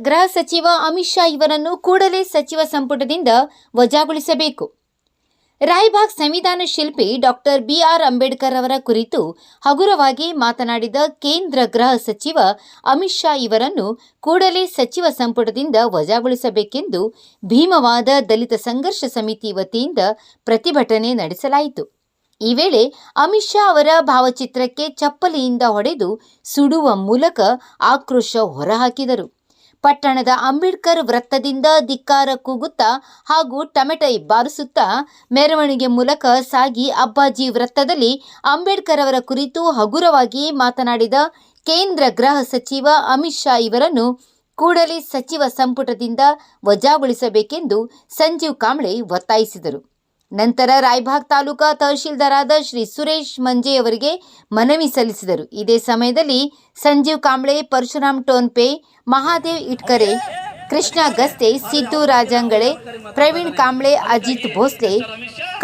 ಗೃಹ ಸಚಿವ ಅಮಿತ್ ಶಾ ಇವರನ್ನು ಕೂಡಲೇ ಸಚಿವ ಸಂಪುಟದಿಂದ ವಜಾಗೊಳಿಸಬೇಕು. ರಾಯಬಾಗ್ ಸಂವಿಧಾನ ಶಿಲ್ಪಿ ಡಾಕ್ಟರ್ ಬಿ.ಆರ್. ಅಂಬೇಡ್ಕರ್ ಅವರ ಕುರಿತು ಹಗುರವಾಗಿ ಮಾತನಾಡಿದ ಕೇಂದ್ರ ಗೃಹ ಸಚಿವ ಅಮಿತ್ ಶಾ ಇವರನ್ನು ಕೂಡಲೇ ಸಚಿವ ಸಂಪುಟದಿಂದ ವಜಾಗೊಳಿಸಬೇಕೆಂದು ಭೀಮವಾದ ದಲಿತ ಸಂಘರ್ಷ ಸಮಿತಿ ವತಿಯಿಂದ ಪ್ರತಿಭಟನೆ ನಡೆಸಲಾಯಿತು. ಈ ವೇಳೆ ಅಮಿತ್ ಶಾ ಅವರ ಭಾವಚಿತ್ರಕ್ಕೆ ಚಪ್ಪಲಿಯಿಂದ ಹೊಡೆದು ಸುಡುವ ಮೂಲಕ ಆಕ್ರೋಶ ಹೊರಹಾಕಿದರು. ಪಟ್ಟಣದ ಅಂಬೇಡ್ಕರ್ ವೃತ್ತದಿಂದ ಧಿಕ್ಕಾರ ಕೂಗುತ್ತಾ ಹಾಗೂ ಟಮೆಟೆ ಬಾರಿಸುತ್ತಾ ಮೆರವಣಿಗೆ ಮೂಲಕ ಸಾಗಿ ಅಪ್ಪಾಜಿ ವೃತ್ತದಲ್ಲಿ ಅಂಬೇಡ್ಕರ್ ಅವರ ಕುರಿತು ಹಗುರವಾಗಿ ಮಾತನಾಡಿದ ಕೇಂದ್ರ ಗೃಹ ಸಚಿವ ಅಮಿತ್ ಶಾ ಇವರನ್ನು ಕೂಡಲೇ ಸಚಿವ ಸಂಪುಟದಿಂದ ವಜಾಗೊಳಿಸಬೇಕೆಂದು ಸಂಜೀವ್ ಕಾಂಬ್ಳೆ ಒತ್ತಾಯಿಸಿದರು. ನಂತರ ರಾಯಬಾಗ್ ತಾಲೂಕಾ ತಹಶೀಲ್ದಾರಾದ ಶ್ರೀ ಸುರೇಶ್ ಮಂಜೆ ಅವರಿಗೆ ಮನವಿ ಸಲ್ಲಿಸಿದರು. ಇದೇ ಸಮಯದಲ್ಲಿ ಸಂಜೀವ್ ಕಾಂಬ್ಳೆ, ಪರಶುರಾಮ್ ಟೋನ್ಪೆ, ಮಹಾದೇವ್ ಇಟ್ಕರೆ, ಕೃಷ್ಣ ಗಸ್ತೆ, ಸಿದ್ದು ರಾಜಂಗಳೆ, ಪ್ರವೀಣ್ ಕಾಂಬ್ಳೆ, ಅಜಿತ್ ಭೋಸ್ಲೆ,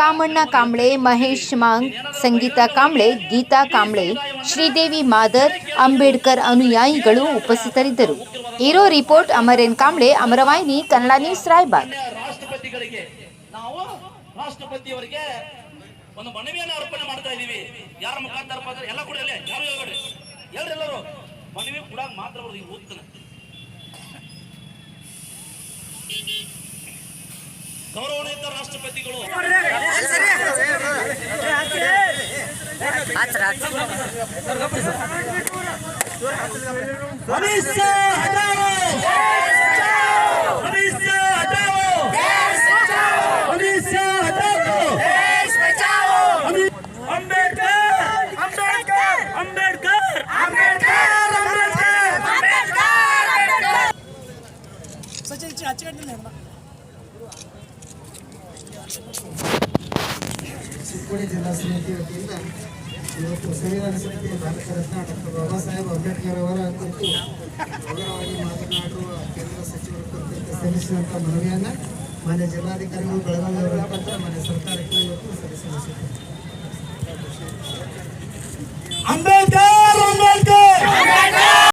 ಕಾಮಣ್ಣ ಕಾಂಬ್ಳೆ, ಮಹೇಶ್ ಮಾಂಗ್, ಸಂಗೀತಾ ಕಾಂಬ್ಳೆ, ಗೀತಾ ಕಾಂಬ್ಳೆ, ಶ್ರೀದೇವಿ ಮಾದರ್, ಅಂಬೇಡ್ಕರ್ ಅನುಯಾಯಿಗಳು ಉಪಸ್ಥಿತರಿದ್ದರು. ಇರೋ ರಿಪೋರ್ಟ್ ಅಮರೇನ್ ಕಾಂಬ್ಳೆ, ಅಮರವಾಹಿನಿ ಕನ್ನಡ ನ್ಯೂಸ್, ರಾಯಬಾಗ್. ರಾಷ್ಟ್ರಪತಿಯವರಿಗೆ ಒಂದು ಮನವಿಯನ್ನು ಅರ್ಪಣೆ ಮಾಡ್ತಾ ಇದೀವಿ. ಯಾರ ಮುಖಾಂತರ ಎಲ್ಲ ಕೂಡ ಎಲ್ಲರೂ ಮನವಿ ಕೂಡ ಮಾತ್ರ ಓದ್ತಾನೆ. ಗೌರವಾನ್ವಿತ ರಾಷ್ಟ್ರಪತಿಗಳು ಚಿಕ್ಕೋಡಿ ಜಿಲ್ಲಾ ಸಮಿತಿ ವತಿಯಿಂದ ಇವತ್ತು ಸಂವಿಧಾನ ಸಮಿತಿ ಭಾರತ ರತ್ನ ಡಾಕ್ಟರ್ ಬಾಬಾ ಸಾಹೇಬ್ ಅಂಬೇಡ್ಕರ್ ಅವರ ಕುರಿತು ಹಗುರವಾಗಿ ಮಾತನಾಡುವ ಕೇಂದ್ರ ಸಚಿವರ ಕುರಿತು ಸಲ್ಲಿಸಿದಂಥ ಮನವಿಯನ್ನು ಮಾನ್ಯ ಜಿಲ್ಲಾಧಿಕಾರಿಗಳು ಬೆಳಗಾವಿ ಅವರ ಮುಖಾಂತರ ಮಾನ್ಯ ಸರ್ಕಾರಕ್ಕೆ ಇವತ್ತು ಸಲ್ಲಿಸಲಾಗಿದೆ.